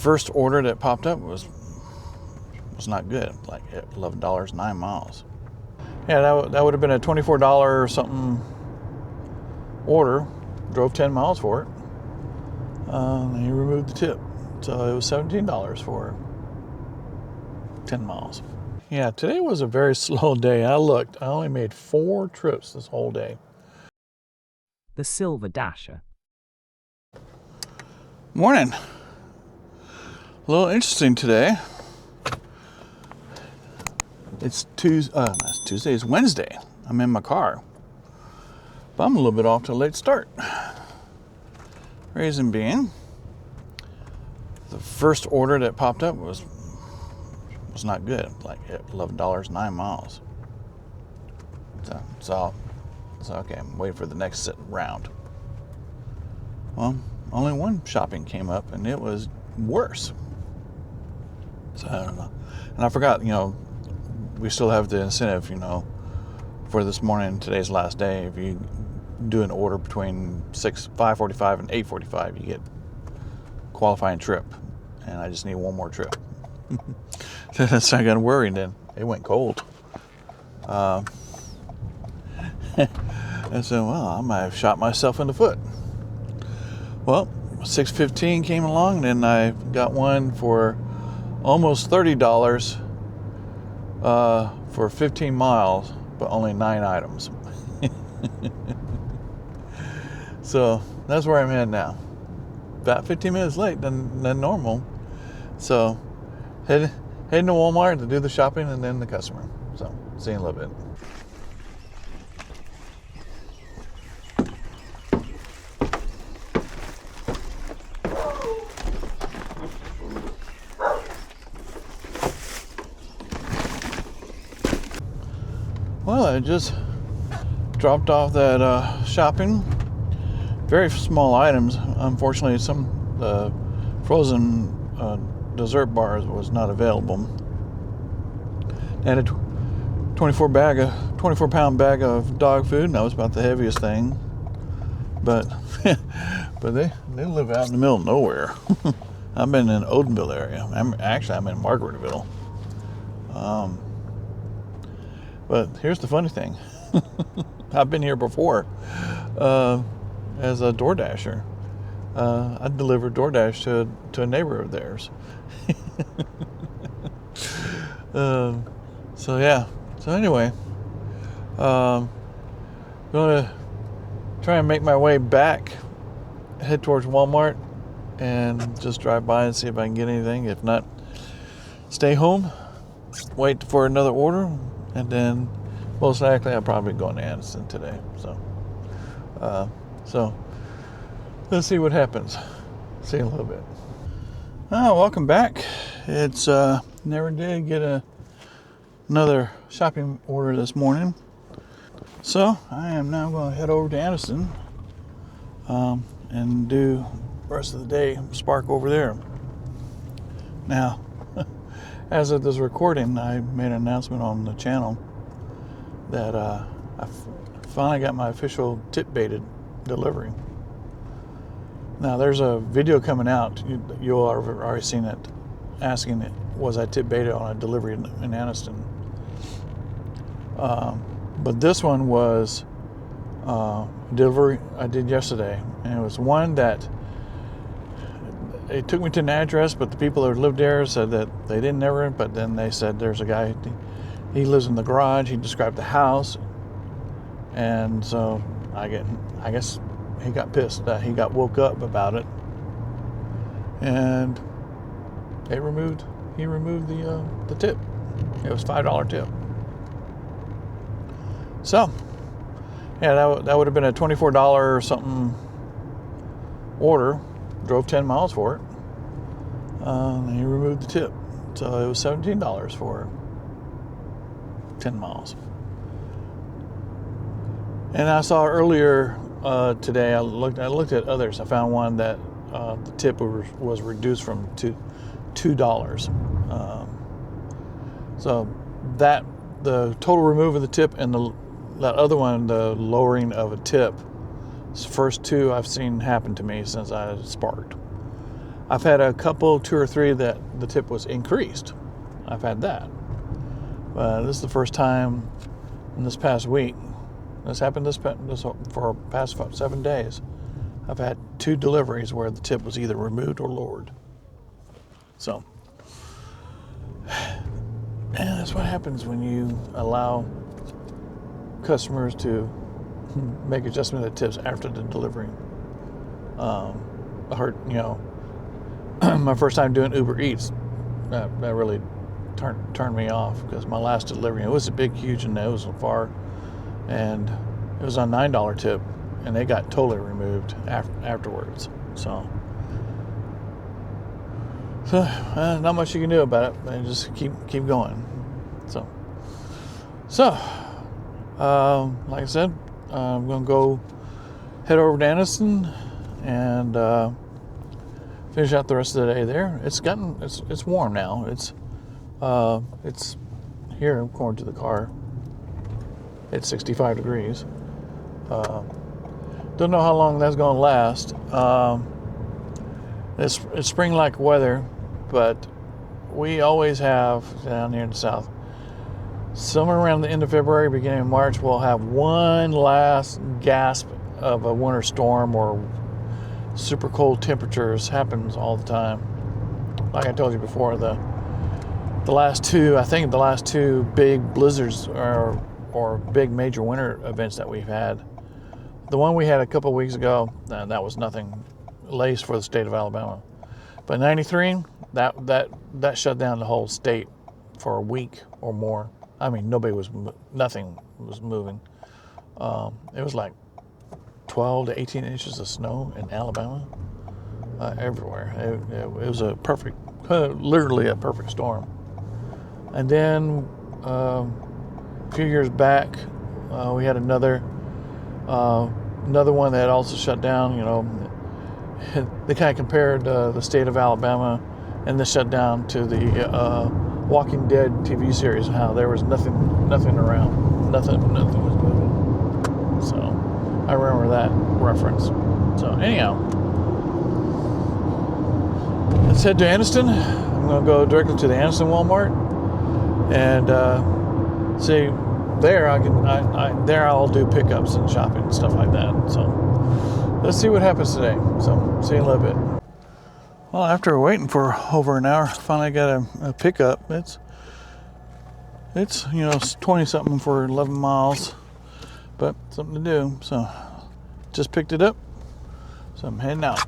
First order that popped up was not good, like $11, 9 miles. Yeah, that would have been a $24 something order. Drove 10 miles for it. And he removed the tip. So it was $17 for 10 miles. Yeah, today was a very slow day. I looked, I only made 4 trips this whole day. The Silver Dasher. Morning. A little interesting today. It's Tuesday, it's Wednesday. I'm in my car. But I'm a little bit off to a late start. Reason being, the first order that popped up was not good, like $11, 9 miles. So okay, I'm waiting for the next round. Well, only one shopping came up, and it was worse. So I don't know. And I forgot, we still have the incentive, for this morning, today's last day. If you do an order between 5:45 and 8:45, you get qualifying trip. And I just need one more trip. So I got worried then. It went cold. And so, I might have shot myself in the foot. Well, 6:15 came along, and then I got one for almost $30 for 15 miles, but only 9 items. So that's where I'm heading now. About 15 minutes late than normal. So heading to Walmart to do the shopping and then the customer. So see you in a little bit. Well, I just dropped off that shopping. Very small items. Unfortunately, some frozen dessert bars was not available. And a 24-pound bag of dog food, and that was about the heaviest thing. But they live out in the middle of nowhere. I've been in Odenville area. I'm in Margaretville. But here's the funny thing. I've been here before as a DoorDasher. I delivered DoorDash to a neighbor of theirs. So anyway, going to try and make my way back, head towards Walmart, and just drive by and see if I can get anything. If not, stay home, wait for another order, and then most likely I'll probably go to Anderson today. So let's see what happens. See you in a little bit. Welcome back. It's never did get another shopping order this morning. So I am now going to head over to Anderson and do the rest of the day Spark over there. Now, as of this recording, I made an announcement on the channel that I finally got my official tip-baited delivery. Now, there's a video coming out. You'll have already seen it, asking it, was I tip-baited on a delivery in Anniston? But this one was delivery I did yesterday, and it was one that it took me to an address, but the people that lived there said that they didn't never. But then they said there's a guy, he lives in the garage. He described the house, and so I guess he got pissed. He got woke up about it, and he removed the tip. It was $5 tip. So yeah, that would have been a $24 something order. Drove 10 miles for it. And he removed the tip. So it was $17 for 10 miles. And I saw earlier today, I looked at others. I found one that the tip was reduced from $2. So that the total remove of the tip and that other one, the lowering of a tip, first two I've seen happen to me since I sparked. I've had a couple, 2 or 3 that the tip was increased. I've had that. This is the first time in this past week. This happened for past 7 days. I've had 2 deliveries where the tip was either removed or lowered. So, and that's what happens when you allow customers to make adjustment of the tips after the delivery. My first time doing Uber Eats, that really turned me off, because my last delivery, it was a big, huge, and it was far, and it was on $9 tip, and they got totally removed afterwards. So not much you can do about it, and just keep going. So like I said, I'm gonna go head over to Anniston and finish out the rest of the day there. It's warm now. It's here, according to the car, it's 65 degrees. Don't know how long that's going to last. It's spring-like weather, but we always have, down here in the south, somewhere around the end of February, beginning of March, we'll have one last gasp of a winter storm or super cold temperatures. Happens all the time. Like I told you before, the last two big blizzards or big major winter events that we've had. The one we had a couple of weeks ago, that was nothing laced for the state of Alabama. But 93, that shut down the whole state for a week or more. I mean, nothing was moving. It was like 12 to 18 inches of snow in Alabama, everywhere. It was literally a perfect storm. And then a few years back, we had another one that also shut down. They kind of compared the state of Alabama and the shutdown to the Walking Dead TV series, how there was nothing around, nothing was moving. So I remember that reference. So anyhow, let's head to Anniston. I'm going to go directly to the Anniston Walmart and see there. I'll do pickups and shopping and stuff like that. So let's see what happens today. So see you in a little bit. Well, after waiting for over an hour, finally got a pickup. It's 20 something for 11 miles, but something to do. So just picked it up. So I'm heading out.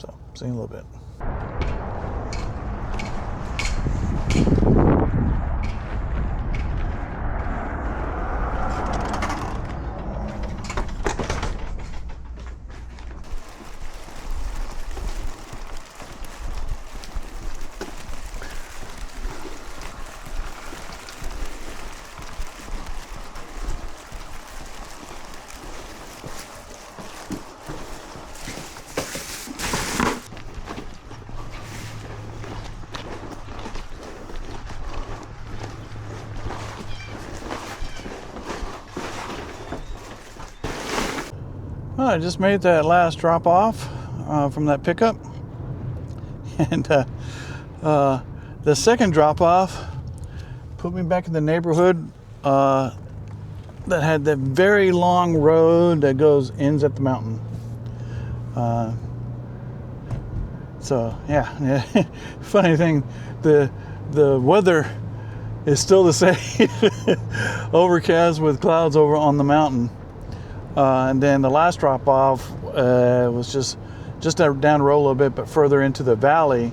So see you in a little bit. Well, I just made that last drop off from that pickup, and the second drop off put me back in the neighborhood that had that very long road that ends at the mountain. So yeah, funny thing, the weather is still the same, overcast with clouds over on the mountain. And then the last drop off was just down the road a little bit, but further into the valley.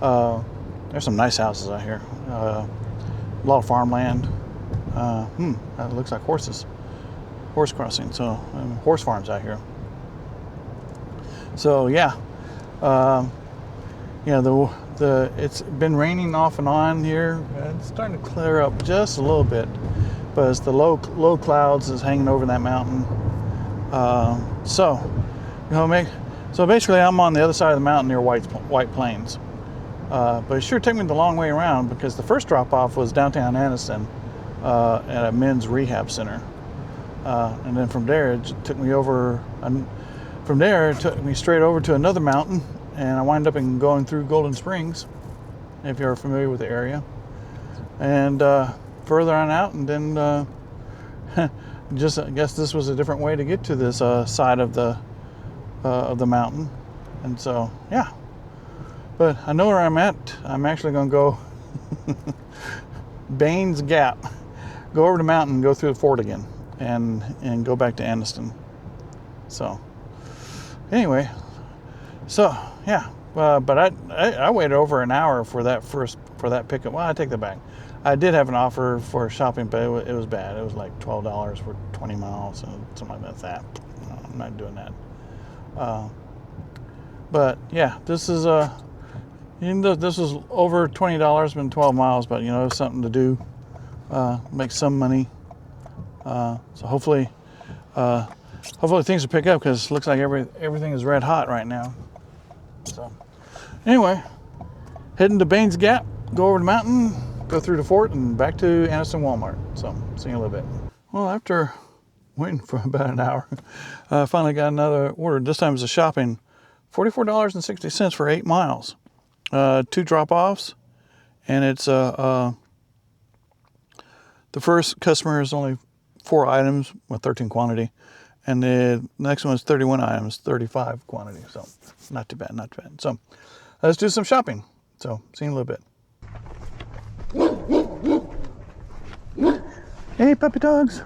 There's some nice houses out here. A lot of farmland. It looks like horse crossing. So horse farms out here. So yeah, it's been raining off and on here. It's starting to clear up just a little bit, but it's the low clouds is hanging over that mountain. So basically I'm on the other side of the mountain near White Plains. But it sure took me the long way around, because the first drop off was downtown Anniston at a men's rehab center. And then from there it took me straight over to another mountain and I wind up going through Golden Springs, if you're familiar with the area, and further on out, and then just I guess this was a different way to get to this side of the mountain, and so yeah. But I know where I'm at. I'm actually going to go Baines Gap, go over the mountain, go through the fort again, and go back to Anniston. So anyway, so yeah, but I waited over an hour for that pickup. Well, I take that back. I did have an offer for shopping, but it was bad. It was like $12 for 20 miles, and something like that. No, I'm not doing that. But yeah, this is this was over $20, been 12 miles, but it's something to do, make some money. So hopefully things will pick up, because it looks like everything is red hot right now. So anyway, heading to Baines Gap, go over the mountain, go through the fort, and back to Anniston Walmart. So see you in a little bit. Well, after waiting for about an hour, I finally got another order. This time it's a shopping, $44.60 for 8 miles. 2 drop-offs, and it's the first customer is only 4 items with 13 quantity, and the next one is 31 items, 35 quantity. So not too bad, not too bad. So let's do some shopping. So see you in a little bit. Hey, puppy dogs.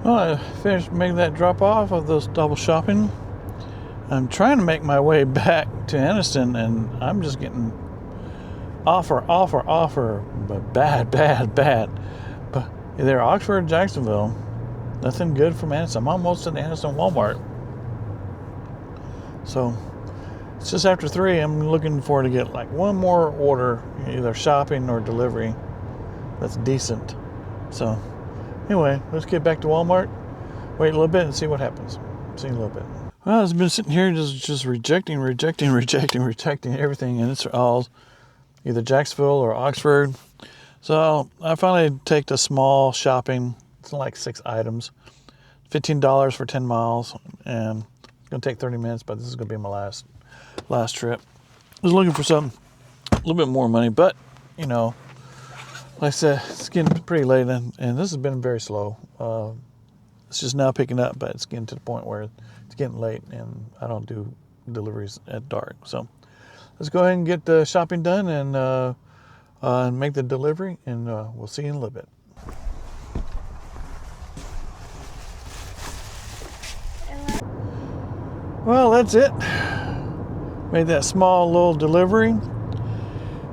Well, I finished making that drop off of those double shopping. I'm trying to make my way back to Anniston, and I'm just getting offer, but bad. But either Oxford or Jacksonville, nothing good from Anniston. I'm almost at the Anniston Walmart. So it's just after 3. I'm looking forward to get like one more order, either shopping or delivery, that's decent. So anyway, let's get back to Walmart, wait a little bit, and see what happens. See you in a little bit. Well, I've been sitting here just rejecting everything, and it's all either Jacksonville or Oxford. So I finally take the small shopping. It's like 6 items, $15 for 10 miles, and it's gonna take 30 minutes, but this is gonna be my last trip. I was looking for something a little bit more money, but like I said, it's getting pretty late, and this has been very slow. It's just now picking up, but it's getting to the point where it's getting late, and I don't do deliveries at dark. So let's go ahead and get the shopping done and make the delivery, and we'll see you in a little bit. Well, that's it. Made that small little delivery.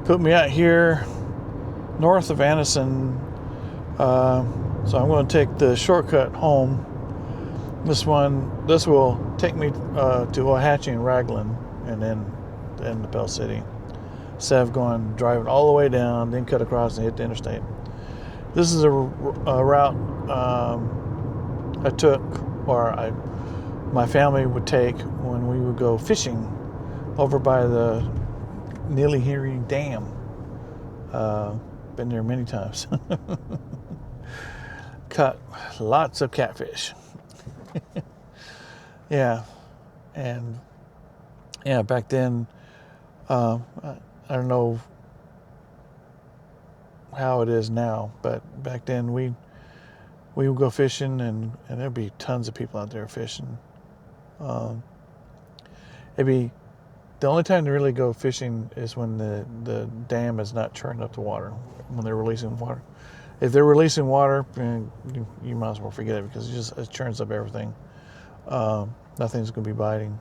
Put me out here north of Anniston. So I'm going to take the shortcut home. This will take me to Ohatchee and Raglan, and then to Pell City, instead of driving all the way down, then cut across and hit the interstate. This is a route I took, or my family would take when we would go fishing over by the Neely Dam. Been there many times. Caught lots of catfish. Yeah, and yeah, back then, I don't know how it is now, but back then we would go fishing, and there'd be tons of people out there fishing. The only time to really go fishing is when the dam is not churning up the water, when they're releasing water. If they're releasing water, you might as well forget it, because it churns up everything. Nothing's going to be biting.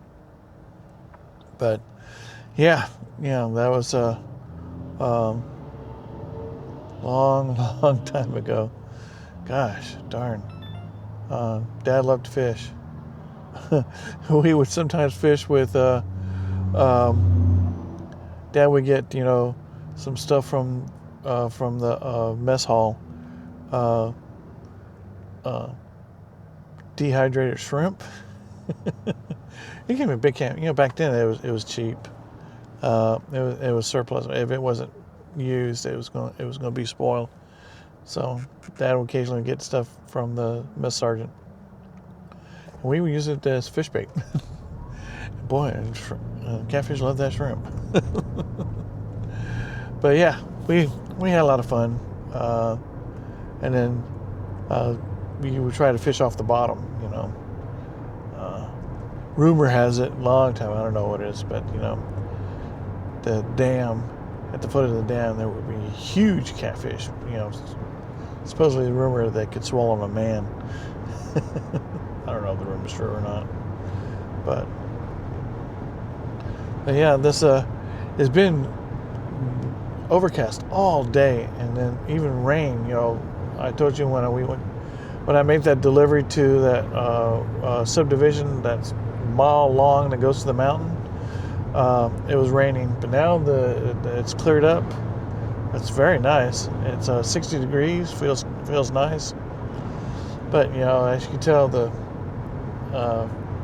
But yeah, that was long, long time ago. Gosh, darn. Dad loved to fish. We would sometimes fish with, Dad would get, some stuff from the mess hall. Uh, uh, Dehydrated shrimp. He gave me a big can. Back then it was cheap. It was surplus. If it wasn't used, it was going to be spoiled. So Dad would occasionally get stuff from the mess sergeant. And we would use it as fish bait. Boy, catfish love that shrimp. But yeah, we had a lot of fun. And then we would try to fish off the bottom. Rumor has it, long time, I don't know what it is, but the dam, at the foot of the dam, there would be huge catfish. Supposedly the rumor that could swallow a man. I don't know if the rumor's true or not, but yeah, this has been overcast all day, and then even rain. I told you when I made that delivery to that subdivision that's mile long that goes to the mountain. It was raining, but now it's cleared up. It's very nice. It's 60 degrees. Feels nice. But as you can tell,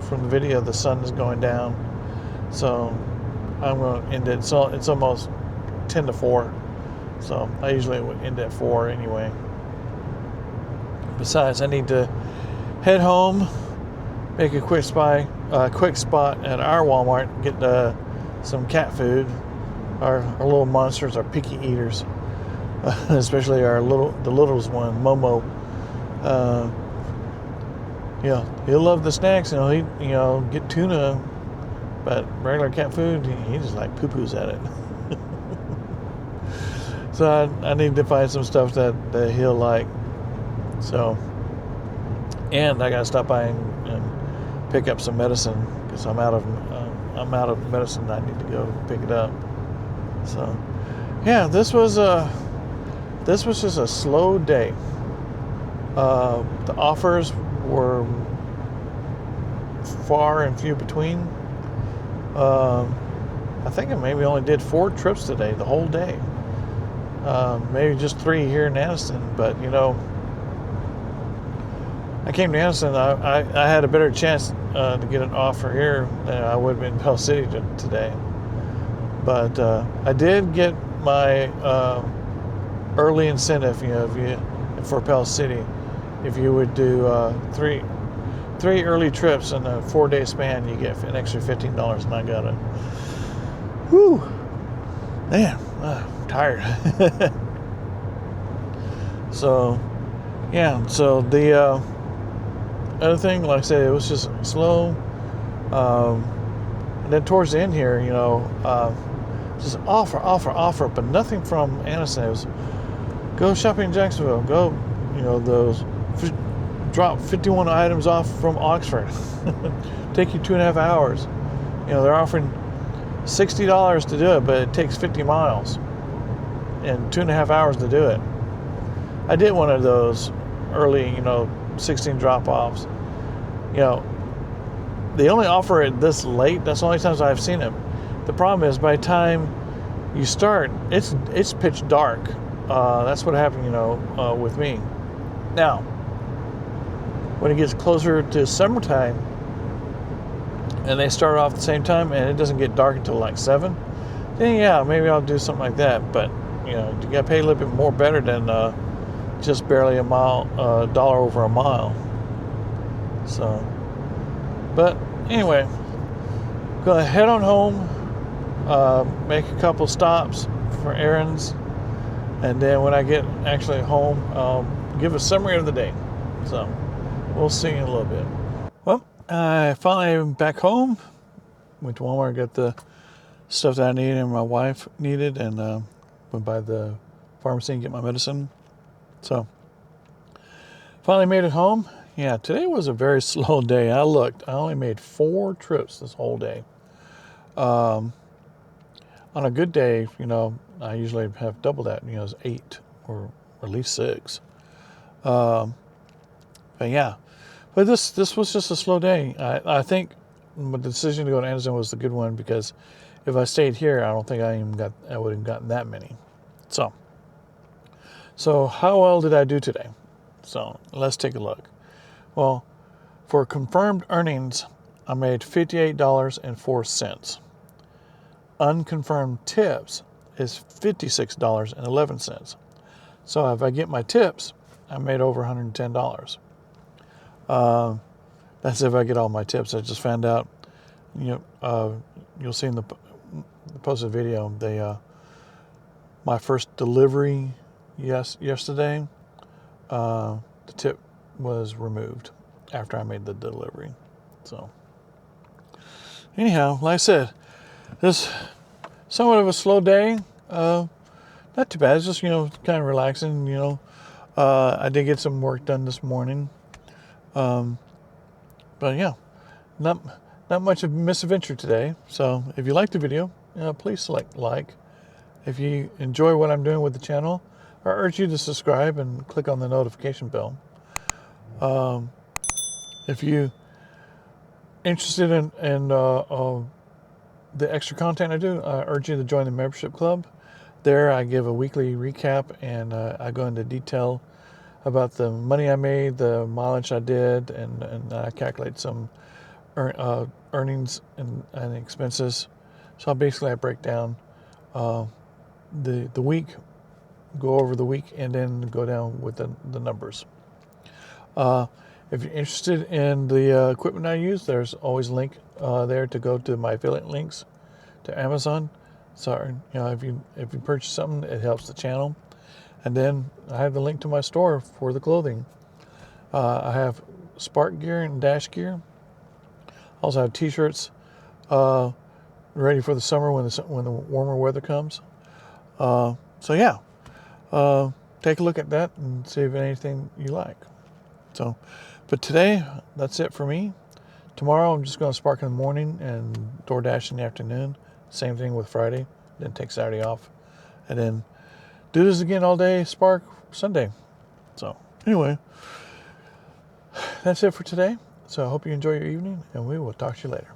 from the video, the sun is going down. So I'm going to end it. So it's almost 10 to 4. So I usually would end at 4 anyway. Besides, I need to head home, make a quick spot at our Walmart, get some cat food. Our little monsters are picky eaters, especially the littlest one, Momo. He'll love the snacks. He get tuna, but regular cat food, he just like poo-poos at it. So I need to find some stuff that he'll like. So, and I gotta stop by and pick up some medicine because I'm out of medicine. I need to go pick it up. So, yeah, this was just a slow day. The offers were far and few between. I think I maybe only did 4 trips today, the whole day. Maybe just 3 here in Anniston, but I came to Anniston. I had a better chance to get an offer here than I would have in Pell City today. But I did get my early incentive. For Pell City, if you would do 3 early trips in a 4-day span, you get an extra $15, and I got it. Whew, man, I'm tired. So, yeah. So the other thing, like I said, it was just slow. And then towards the end here, just offer, but nothing from Anniston. It was go shopping in Jacksonville. Go, drop 51 items off from Oxford. Take you 2.5 hours. They're offering $60 to do it, but it takes 50 miles and 2.5 hours to do it. I did one of those early, 16 drop-offs. They only offer it this late. That's the only times I've seen it. The problem is, by the time you start, it's pitch dark. That's what happened, with me. Now, when it gets closer to summertime, and they start off at the same time, and it doesn't get dark until like 7, then yeah, maybe I'll do something like that. But you gotta pay a little bit more better than just barely a mile, $1 over a mile. So, but anyway, gonna head on home, make a couple stops for errands, and then when I get actually home, I'll give a summary of the day. So we'll see in a little bit. Well, I finally am back home. Went to Walmart, got the stuff that I needed and my wife needed, and went by the pharmacy and get my medicine. So finally made it home. Yeah, today was a very slow day. I only made 4 trips this whole day. On a good day, I usually have double that. It's 8 or at least 6. But yeah, but this was just a slow day. I think my decision to go to Amazon was the good one, because if I stayed here, I don't think I would have gotten that many. So how well did I do today? So let's take a look. Well, for confirmed earnings, I made $58.04. Unconfirmed tips is $56.11. So if I get my tips, I made over $110. That's if I get all my tips. I just found out, you'll see in the posted video, my first delivery yesterday, the tip was removed after I made the delivery. So anyhow, like I said, this somewhat of a slow day. Not too bad. It's just, kind of relaxing. I did get some work done this morning. But yeah, not much of a misadventure today. So if you liked the video, please select like. If you enjoy what I'm doing with the channel, I urge you to subscribe and click on the notification bell. If you interested in the extra content I do, I urge you to join the membership club. There I give a weekly recap, and I go into detail about the money I made, the mileage I did, and I calculate some earnings and expenses. So basically I break down the week, go over the week, and then go down with the numbers. If you're interested in the equipment I use, there's always a link there to go to my affiliate links to Amazon. So if you purchase something, it helps the channel. And then I have the link to my store for the clothing. I have Spark gear and Dash gear. I also have T-shirts ready for the summer when the warmer weather comes. So yeah, take a look at that and see if anything you like. So, but today, that's it for me. Tomorrow, I'm just going to Spark in the morning and DoorDash in the afternoon. Same thing with Friday. Then take Saturday off. And then do this again all day, Spark Sunday. So, anyway, that's it for today. So I hope you enjoy your evening, and we will talk to you later.